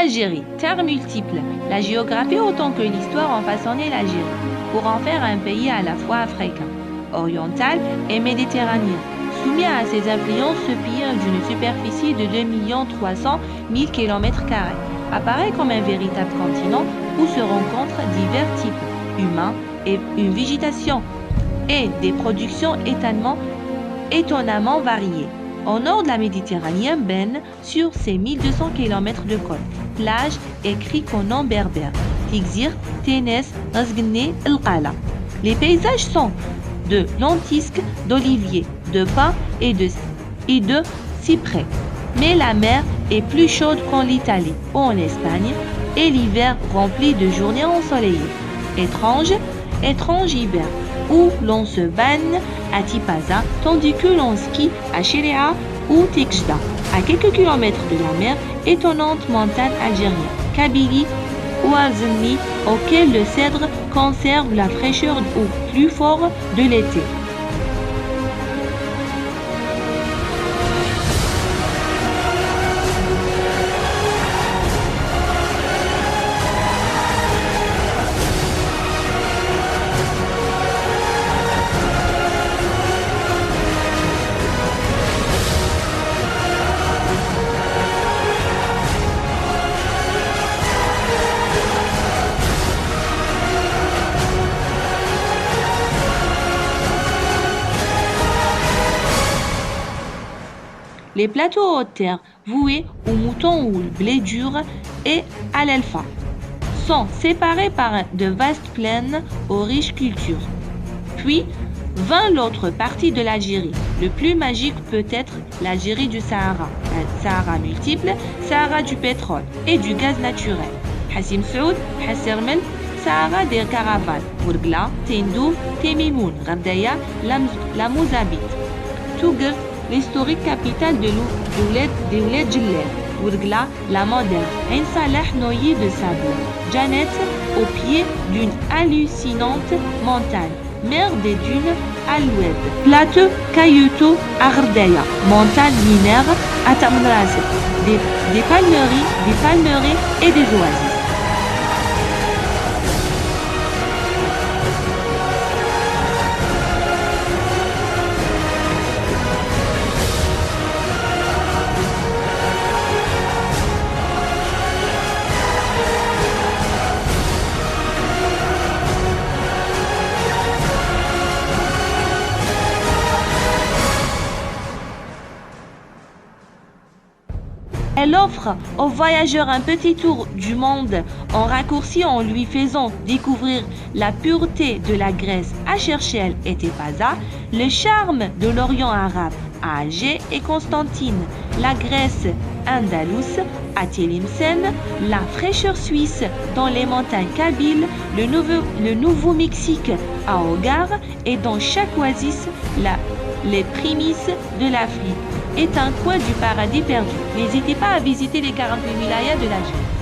Algérie, terre multiple. La géographie autant que l'histoire ont façonné l'Algérie pour en faire un pays à la fois africain, oriental et méditerranéen. Soumis à ses influences, ce pays d'une superficie de 2 300 000 km² apparaît comme un véritable continent où se rencontrent divers types humains et une végétation et des productions étonnamment variées. Au nord de la Méditerranée baigne sur ses 1200 km de côte, plages écrites au nom berbère, Tigzir, Ténès, Razgné, El Qala. Les paysages sont de lentisques, d'oliviers, de pins et de cyprès. Mais la mer est plus chaude qu'en Italie ou en Espagne et l'hiver rempli de journées ensoleillées. Étrange hiver où l'on se baigne à Tipaza tandis que l'on skie à Chéléa ou Tikjda. À quelques kilomètres de la mer, étonnante montagne algérienne, Kabylie ou Arzeni, auquel le cèdre conserve la fraîcheur au plus fort de l'été. Les plateaux haute terre, voués aux moutons ou le blé dur et à l'elfa, sont séparés par de vastes plaines aux riches cultures. Puis, vint l'autre partie de l'Algérie. Le plus magique peut être l'Algérie du Sahara. Un Sahara multiple, Sahara du pétrole et du gaz naturel. Hassim Saoud, Hassermel, Sahara des caravanes. Bourgla, Tindouf, Temimoun, Gardaya, la Mouzabit. Tougr, l'historique capitale de Ouled Djellel. Bourgla, la moderne. Ain Salah noyé de sable. Janet, au pied d'une hallucinante montagne. Mer des dunes Aloued. Plateau caillouteux Ardaya. Montagne linéaire à Tamraset. Des palmeries et des oasis. Elle offre aux voyageurs un petit tour du monde en raccourci en lui faisant découvrir la pureté de la Grèce à Cherchel et Tepaza, le charme de l'Orient arabe à Alger et Constantine, la Grèce andalouse à Tlemcen, la fraîcheur suisse dans les montagnes kabyles, le Nouveau-Mexique à Hogar et dans chaque oasis les prémices de l'Afrique est un coin du paradis perdu. N'hésitez pas à visiter les 48 wilayas de l'Algérie.